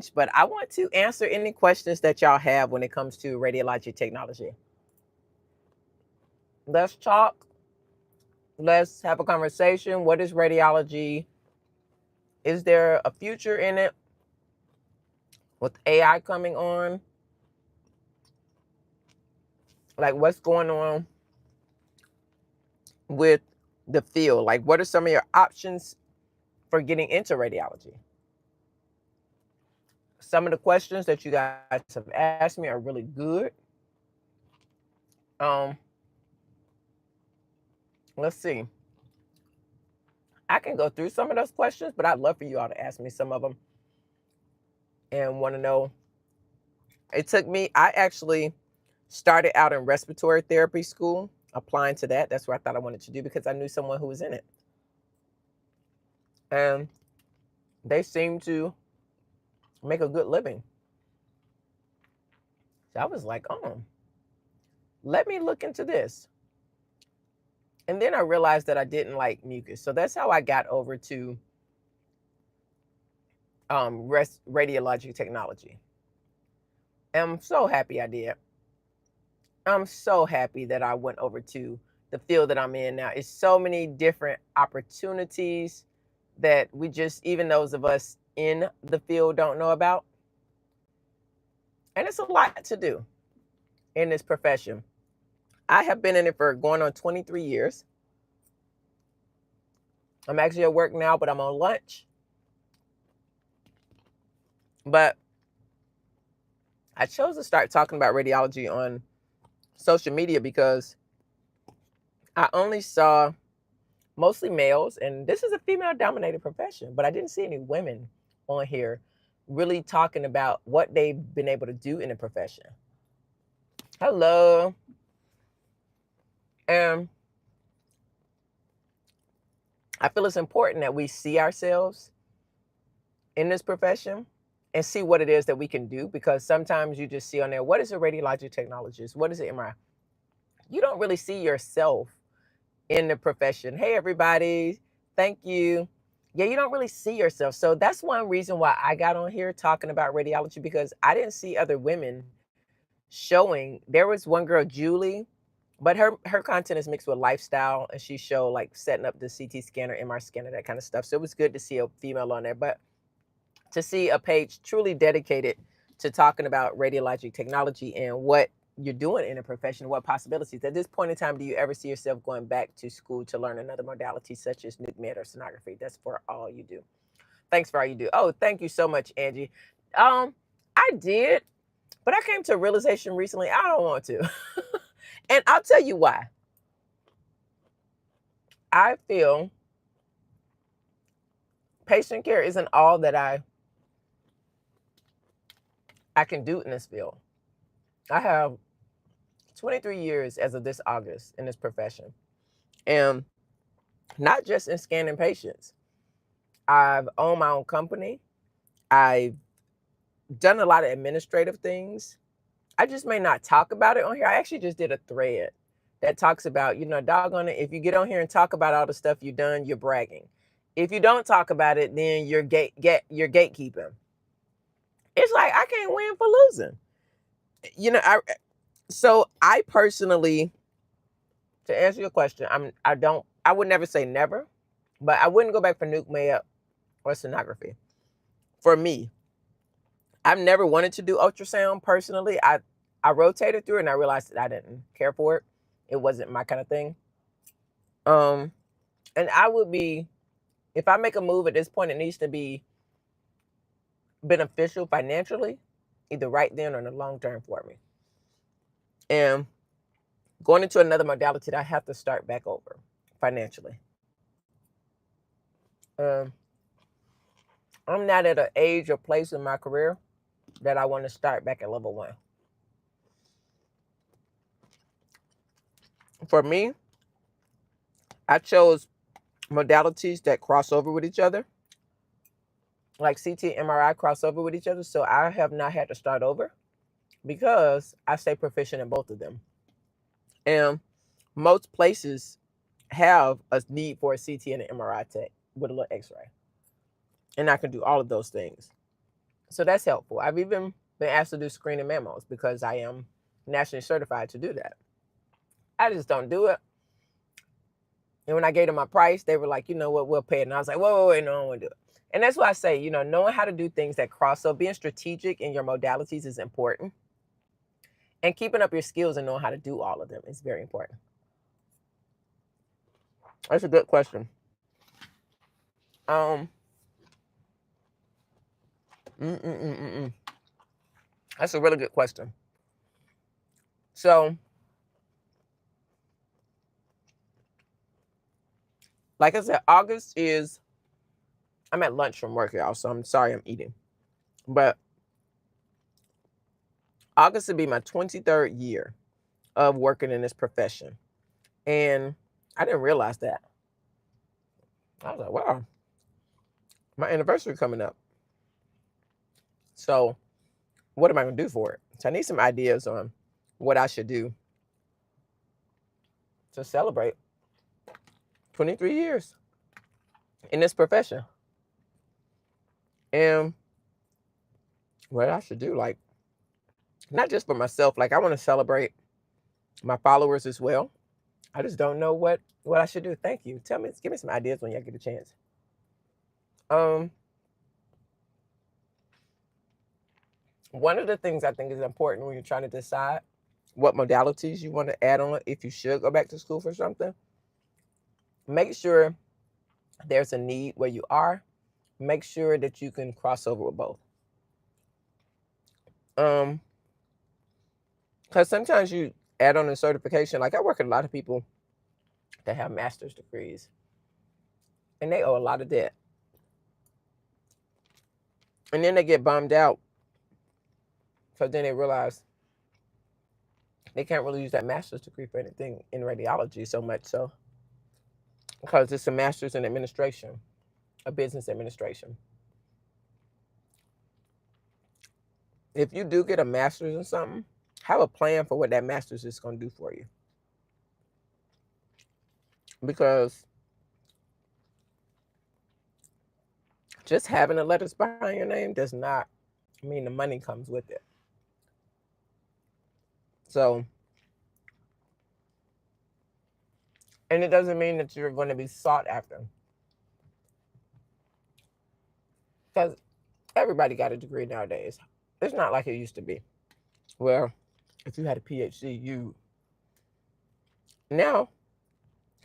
but I want to answer any questions that y'all have when it comes to radiologic technology. Let's talk. Let's have a conversation. What is radiology? Is there a future in it with AI coming on? Like, what's going on with the field? Like, what are some of your options for getting into radiology? Some of the questions that you guys have asked me are really good. Um, let's see. I can go through some of those questions, but I'd love for you all to ask me some of them and want to know. It took me, I actually started out in respiratory therapy school, applying to that. That's what I thought I wanted to do because I knew someone who was in it. And they seemed to make a good living. So I was like, oh, let me look into this. And then I realized that I didn't like mucus. So that's how I got over to radiologic technology. And I'm so happy I did. I'm so happy that I went over to the field that I'm in now. It's so many different opportunities that we just, even those of us in the field, don't know about. And it's a lot to do in this profession. I have been in it for going on 23 years. I'm actually at work now, but I'm on lunch. But I chose to start talking about radiology on social media because I only saw mostly males, and this is a female-dominated profession, but I didn't see any women on here really talking about what they've been able to do in the profession. Hello. And I feel it's important that we see ourselves in this profession and see what it is that we can do, because sometimes you just see on there, what is a radiologic technologist? What is an MRI? You don't really see yourself in the profession. Hey, everybody. Thank you. Yeah, you don't really see yourself. So that's one reason why I got on here talking about radiology, because I didn't see other women showing. There was one girl, Julie, but her content is mixed with lifestyle, and she showed like setting up the CT scanner, MR scanner, that kind of stuff. So it was good to see a female on there, but to see a page truly dedicated to talking about radiologic technology and what you're doing in a profession, what possibilities. At this point in time, do you ever see yourself going back to school to learn another modality such as nuke med or sonography? That's for all you do. Thanks for all you do. Oh, thank you so much, Angie. I did, but I came to a realization recently, I don't want to. And I'll tell you why. I feel patient care isn't all that I can do in this field. I have 23 years as of this August in this profession. And not just in scanning patients. I've owned my own company. I've done a lot of administrative things. I just may not talk about it on here. I actually just did a thread that talks about, doggone it, if you get on here and talk about all the stuff you've done, you're bragging. If you don't talk about it, then you're gatekeeping. It's like, I can't win for losing. So I personally, to answer your question, I would never say never, but I wouldn't go back for nuke med or sonography. For me, I've never wanted to do ultrasound personally. I rotated through it and I realized that I didn't care for it. It wasn't my kind of thing. And I would be, if I make a move at this point, it needs to be beneficial financially, either right then or in the long term for me. And going into another modality, I have to start back over financially. I'm not at an age or place in my career that I want to start back at level 1. For me, I chose modalities that cross over with each other, like CT and MRI cross over with each other. So I have not had to start over because I stay proficient in both of them. And most places have a need for a CT and an MRI tech with a little X-ray. And I can do all of those things. So that's helpful. I've even been asked to do screening memos because I am nationally certified to do that. I just don't do it. And when I gave them my price, they were like, you know what, we'll pay it. And I was like, whoa, wait, no, I don't want to do it. And that's why I say, knowing how to do things that cross up, being strategic in your modalities is important. And keeping up your skills and knowing how to do all of them is very important. That's a good question. Um, mm, mm, mm, mm, mm. That's a really good question. So, like I said, August is, I'm at lunch from work, y'all, so I'm sorry I'm eating. But August would be my 23rd year of working in this profession. And I didn't realize that. I was like, wow, my anniversary coming up. So what am I going to do for it? So I need some ideas on what I should do to celebrate 23 years in this profession. And what I should do, like, not just for myself, like I want to celebrate my followers as well. I just don't know what I should do. Thank you. Give me some ideas when you get a chance. One of the things I think is important when you're trying to decide what modalities you want to add on, if you should go back to school for something, make sure there's a need where you are. Make sure that you can cross over with both. Because sometimes you add on a certification. Like I work with a lot of people that have master's degrees, and they owe a lot of debt. And then they get bummed out because then they realize they can't really use that master's degree for anything in radiology so much so, because it's a master's in administration, a business administration. If you do get a master's in something, have a plan for what that master's is going to do for you. Because just having the letters behind your name does not mean the money comes with it. So, and it doesn't mean that you're going to be sought after. Because everybody got a degree nowadays. It's not like it used to be. Well, if you had a PhD, now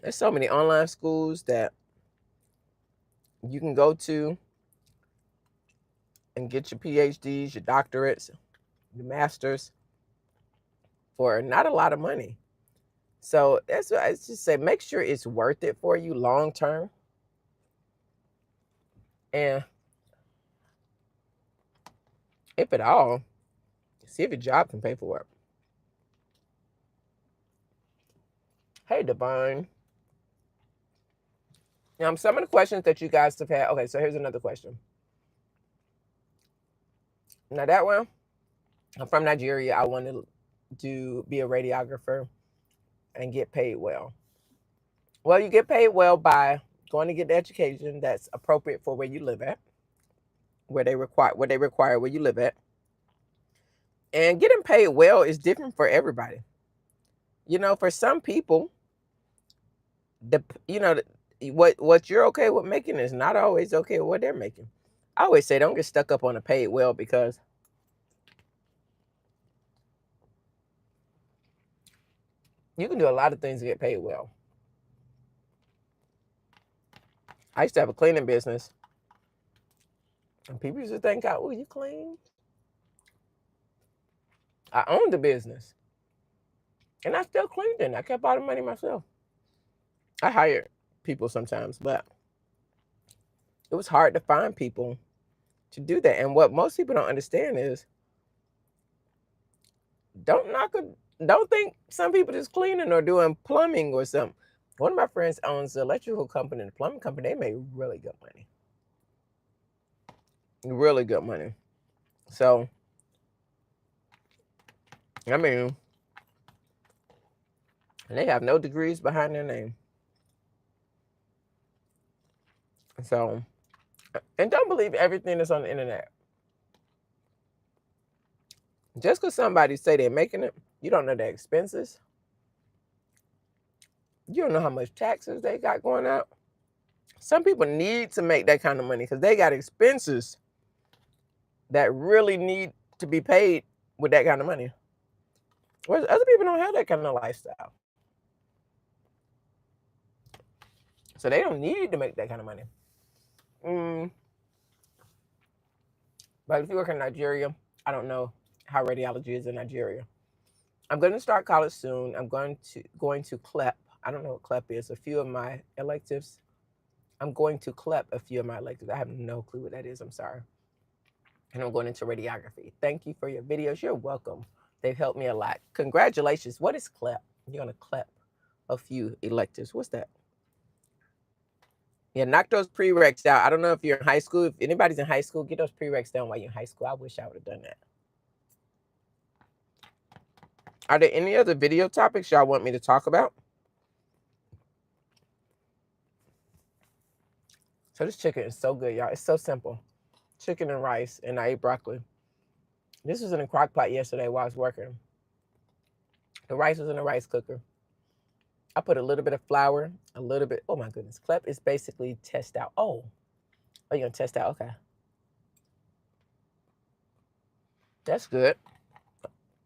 there's so many online schools that you can go to and get your PhDs, your doctorates, your masters for not a lot of money. So that's what I just say, make sure it's worth it for you long term. And if at all, see if your job can pay for it. Hey, Divine. Some of the questions that you guys have had. Okay, so here's another question. Now that one, I'm from Nigeria. I want to be a radiographer and get paid well. Well, you get paid well by going to get the education that's appropriate for where you live at, where they require where you live at. And getting paid well is different for everybody. For some people, what you're okay with making is not always okay with what they're making. I always say don't get stuck up on a paid well, because you can do a lot of things to get paid well. I used to have a cleaning business, and people used to think, oh, you clean? I owned the business, and I still cleaned it. I kept all the money myself. I hired people sometimes, but it was hard to find people to do that. And what most people don't understand is, don't think some people just cleaning or doing plumbing or something. One of my friends owns an electrical company and a plumbing company. They make really good money. Really good money. So, I mean, and they have no degrees behind their name. So, and don't believe everything that's on the internet. Just because somebody say they're making it, you don't know their expenses. You don't know how much taxes they got going out. Some people need to make that kind of money because they got expenses that really need to be paid with that kind of money. Whereas other people don't have that kind of lifestyle. So they don't need to make that kind of money. But if you work in Nigeria, I don't know how radiology is in Nigeria. I'm going to start college soon. I'm going to CLEP. I don't know what CLEP is. A few of my electives. I'm going to CLEP a few of my electives. I have no clue what that is. I'm sorry. And I'm going into radiography. Thank you for your videos. You're welcome. They've helped me a lot. Congratulations. What is CLEP? You're going to CLEP a few electives. What's that? Yeah, knock those prereqs out. I don't know if you're in high school. If anybody's in high school, get those prereqs done while you're in high school. I wish I would have done that. Are there any other video topics y'all want me to talk about? So this chicken is so good, y'all. It's so simple. Chicken and rice, and I ate broccoli. This was in a crock pot yesterday while I was working. The rice was in a rice cooker. I put a little bit of flour, a little bit. Oh my goodness. CLEP is basically test out. Oh, you're going to test out? Okay. That's good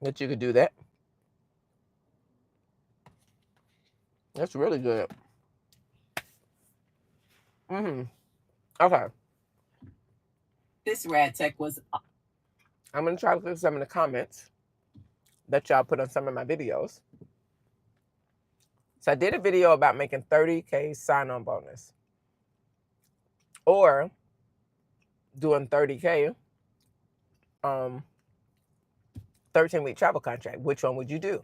that you could do that. That's really good. Okay. This rad tech was. I'm going to try to look at some of the comments that y'all put on some of my videos. So I did a video about making 30K sign-on bonus or doing 30K 13-week travel contract. Which one would you do?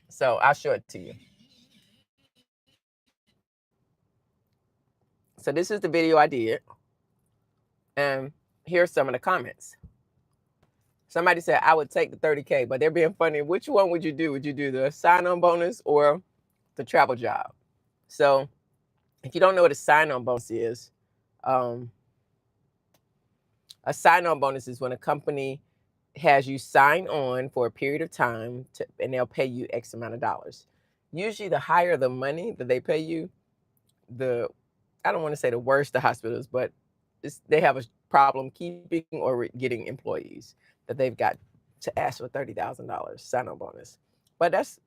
So I'll show it to you. So this is the video I did. And here's some of the comments. Somebody said, I would take the 30K, but they're being funny. Which one would you do? Would you do the sign-on bonus or the travel job? So if you don't know what a sign-on bonus is, a sign-on bonus is when a company has you sign on for a period of time and they'll pay you X amount of dollars. Usually the higher the money that they pay you, I don't want to say the worse the hospitals, but they have a problem keeping or getting employees that they've got to ask for $30,000 sign-on bonus. But that's,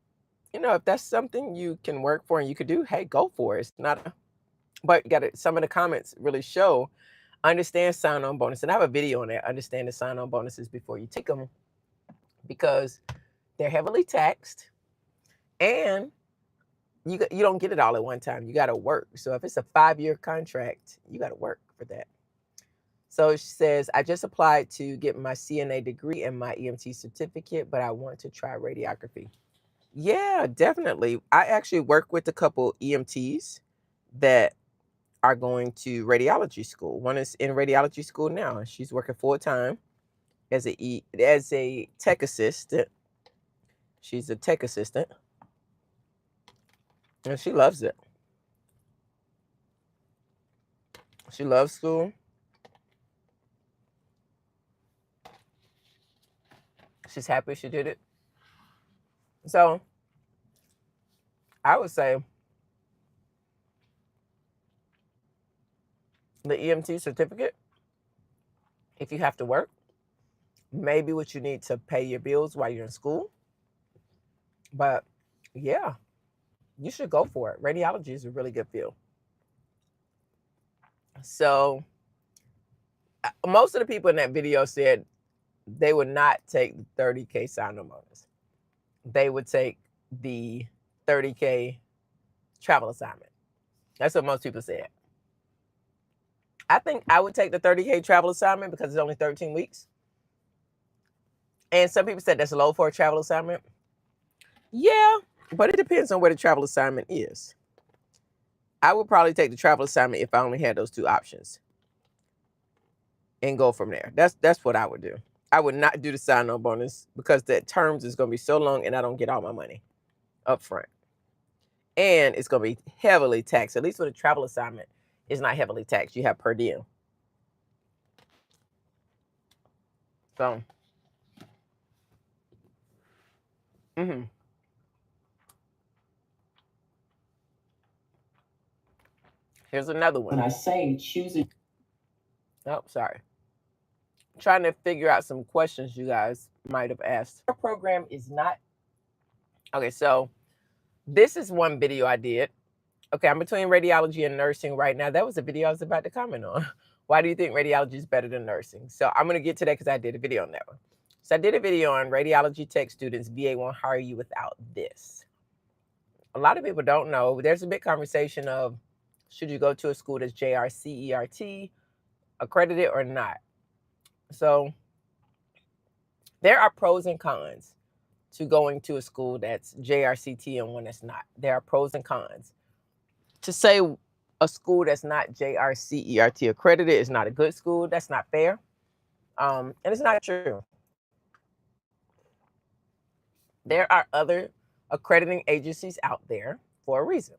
if that's something you can work for and you could do, hey, go for it. It's not, but some of the comments really show, understand sign-on bonus. And I have a video on that, understand the sign-on bonuses before you take them, because they're heavily taxed and you don't get it all at one time. You got to work. So if it's a 5-year contract, you got to work for that. So she says, I just applied to get my CNA degree and my EMT certificate, but I want to try radiography. Yeah, definitely. I actually work with a couple EMTs that are going to radiology school. One is in radiology school now. She's working full-time as a tech assistant. She's a tech assistant. And she loves it. She loves school. She's happy she did it. So I would say the EMT certificate, if you have to work, maybe what you need to pay your bills while you're in school. But yeah, you should go for it. Radiology is a really good field. So most of the people in that video said they would not take the 30K sign-on bonus. They would take the 30K travel assignment. That's what most people said. I think I would take the 30K travel assignment because it's only 13 weeks. And some people said that's low for a travel assignment. Yeah, but it depends on where the travel assignment is. I would probably take the travel assignment if I only had those two options and go from there. That's what I would do. I would not do the sign-on bonus because the terms is going to be so long and I don't get all my money up front. And it's going to be heavily taxed. At least with a travel assignment, it's not heavily taxed. You have per diem. So Mm-hmm. Here's another one. When I say choosing. Oh, sorry. Trying to figure out some questions you guys might have asked. Our program is not. Okay, so this is one video I did. Okay, I'm between radiology and nursing right now. That was a video I was about to comment on. Why do you think radiology is better than nursing? So I'm going to get to that because I did a video on that one. So I did a video on radiology tech students. VA won't hire you without this. A lot of people don't know. There's a big conversation of should you go to a school that's JRCERT accredited or not. So there are pros and cons to going to a school that's JRCT and one that's not. There are pros and cons. To say a school that's not JRCERT accredited is not a good school, that's not fair. And it's not true. There are other accrediting agencies out there for a reason.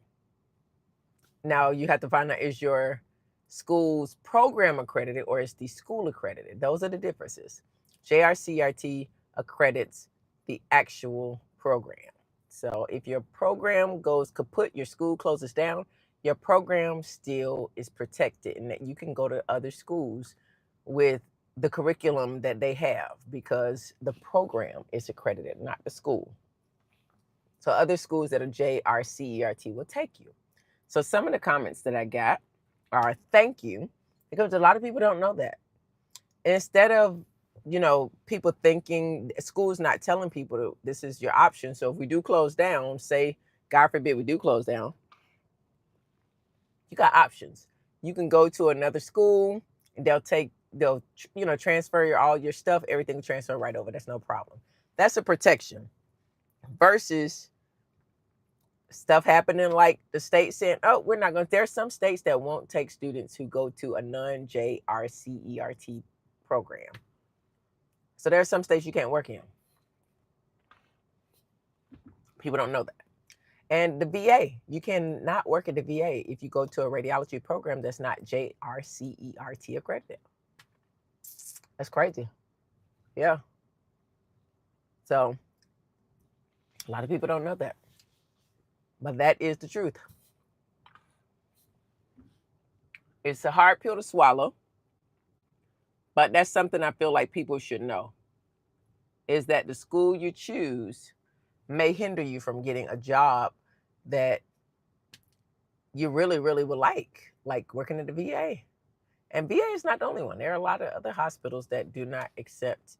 Now you have to find out, is your school's program accredited or is the school accredited? Those are the differences. JRCERT accredits the actual program. So if your program goes kaput, your school closes down, your program still is protected and that you can go to other schools with the curriculum that they have because the program is accredited, not the school. So other schools that are JRCERT will take you. So some of the comments that I got are thank you, because a lot of people don't know that. Instead of, people thinking school's not telling people this is your option. So if we do close down, say, God forbid we do close down, you got options. You can go to another school and they'll transfer all your stuff, everything will transfer right over. That's no problem. That's a protection versus stuff happening like the state saying, oh, we're not going to. There's some states that won't take students who go to a non-JRCERT program. So there are some states you can't work in. People don't know that. And the VA, you cannot work at the VA if you go to a radiology program that's not JRCERT accredited. That's crazy. Yeah. So a lot of people don't know that. But that is the truth. It's a hard pill to swallow. But that's something I feel like people should know, is that the school you choose may hinder you from getting a job that you really, really would like working at the VA. And VA is not the only one. There are a lot of other hospitals that do not accept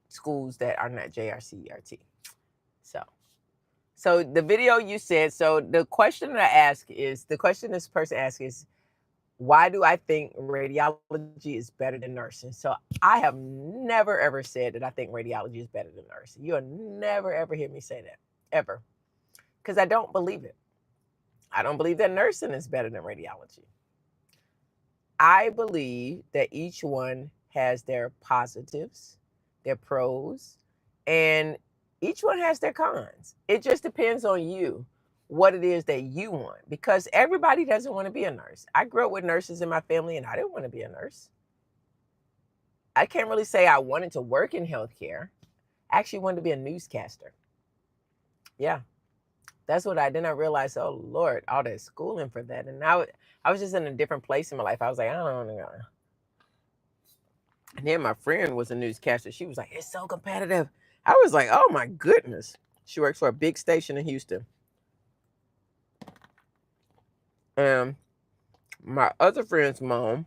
schools that are not JRCERT. So the video you said, so the question this person asks is, why do I think radiology is better than nursing? So I have never, ever said that I think radiology is better than nursing. You'll never, ever hear me say that, ever. Because I don't believe it. I don't believe that nursing is better than radiology. I believe that each one has their positives, their pros, and each one has their cons. It just depends on you, what it is that you want, because everybody doesn't want to be a nurse. I grew up with nurses in my family and I didn't want to be a nurse. I can't really say I wanted to work in healthcare. I actually wanted to be a newscaster. Yeah, that's what then I realized, oh Lord, all that schooling for that. And now I was just in a different place in my life. I was like, I don't know. And then my friend was a newscaster. She was like, it's so competitive. I was like, oh my goodness. She works for a big station in Houston. And my other friend's mom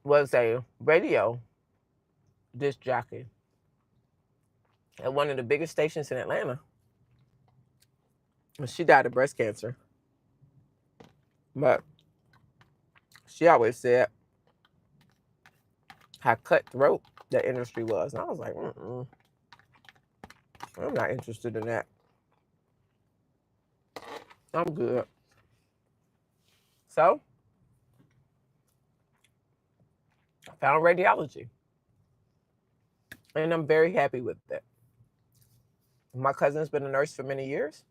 was a radio disc jockey at one of the biggest stations in Atlanta. And she died of breast cancer. But she always said how cutthroat that industry was. And I was like, I'm not interested in that. I'm good. So I found radiology. And I'm very happy with it. My cousin's been a nurse for many years.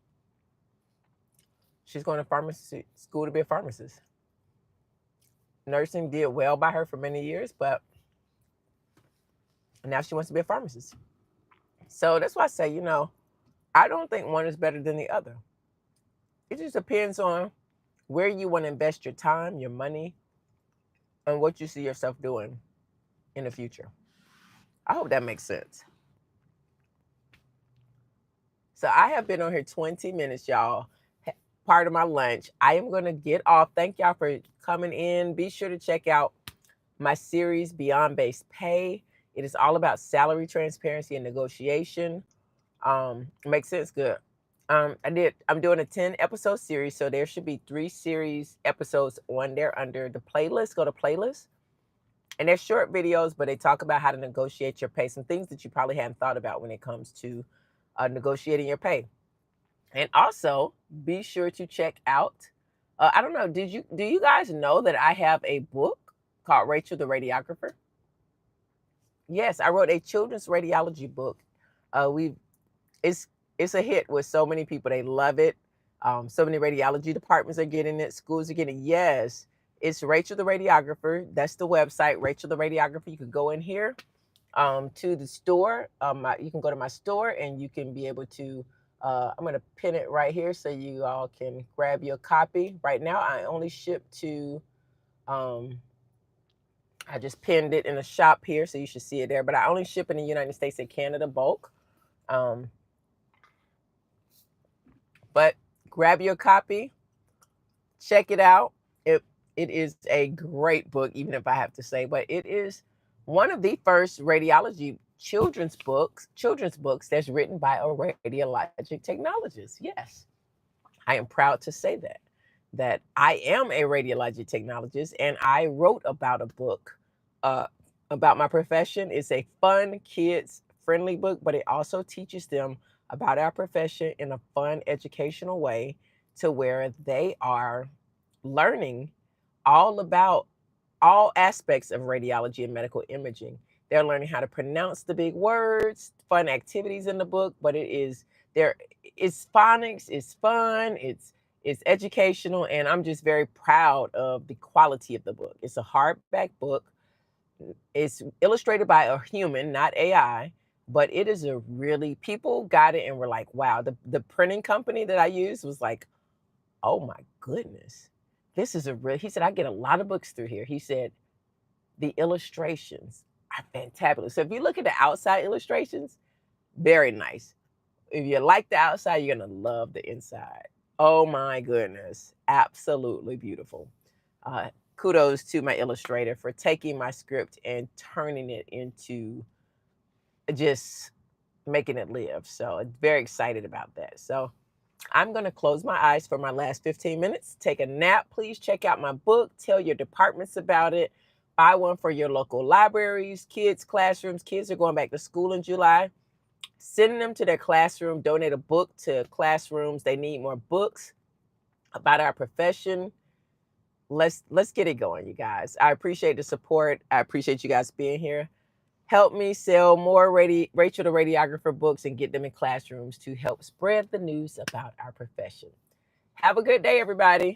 She's going to pharmacy school to be a pharmacist. Nursing did well by her for many years, but now she wants to be a pharmacist. So that's why I say, I don't think one is better than the other. It just depends on where you want to invest your time, your money, and what you see yourself doing in the future. I hope that makes sense. So I have been on here 20 minutes, y'all. Part of my lunch. I am going to get off. Thank y'all for coming in. Be sure to check out my series, Beyond Base Pay. It is all about salary transparency and negotiation. Makes sense? Good. I'm doing a 10 episode series, so there should be 3 series episodes on there under the playlist. Go to playlist. And they're short videos, but they talk about how to negotiate your pay, some things that you probably hadn't thought about when it comes to negotiating your pay. And also be sure to check out, I don't know, do you guys know that I have a book called Rachel the Radiographer? Yes, I wrote a children's radiology book. It's a hit with so many people. They love it. So many radiology departments are getting it. Schools are getting it. Yes, it's Rachel the Radiographer. That's the website, Rachel the Radiographer. You could go in here to the store. You can go to my store and you can be able to, I'm going to pin it right here so you all can grab your copy. Right now, I only ship to, I just pinned it in a shop here, so you should see it there. But I only ship in the United States and Canada bulk. But grab your copy, check it out. It is a great book, even if I have to say, but it is one of the first radiology children's books that's written by a radiologic technologist. Yes, I am proud to say that I am a radiologic technologist, and I wrote about a book about my profession. It's a fun, kids-friendly book, but it also teaches them about our profession in a fun, educational way to where they are learning all about all aspects of radiology and medical imaging. They're learning how to pronounce the big words, fun activities in the book, but it's phonics, it's fun, it's educational, and I'm just very proud of the quality of the book. It's a hardback book. It's illustrated by a human, not AI, but it is a really, people got it and were like, wow. The printing company that I used was like, oh my goodness, this is he said, I get a lot of books through here. He said, the illustrations are fantabulous. So if you look at the outside illustrations, very nice. If you like the outside, you're going to love the inside. Oh my goodness, absolutely beautiful. Kudos to my illustrator for taking my script and turning it into just making it live. So very excited about that. So I'm going to close my eyes for my last 15 minutes. Take a nap. Please check out my book. Tell your departments about it. Buy one for your local libraries, kids' classrooms. Kids are going back to school in July. Send them to their classroom. Donate a book to classrooms. They need more books about our profession. Let's get it going, you guys. I appreciate the support. I appreciate you guys being here. Help me sell more Rachel the Radiographer books and get them in classrooms to help spread the news about our profession. Have a good day, everybody.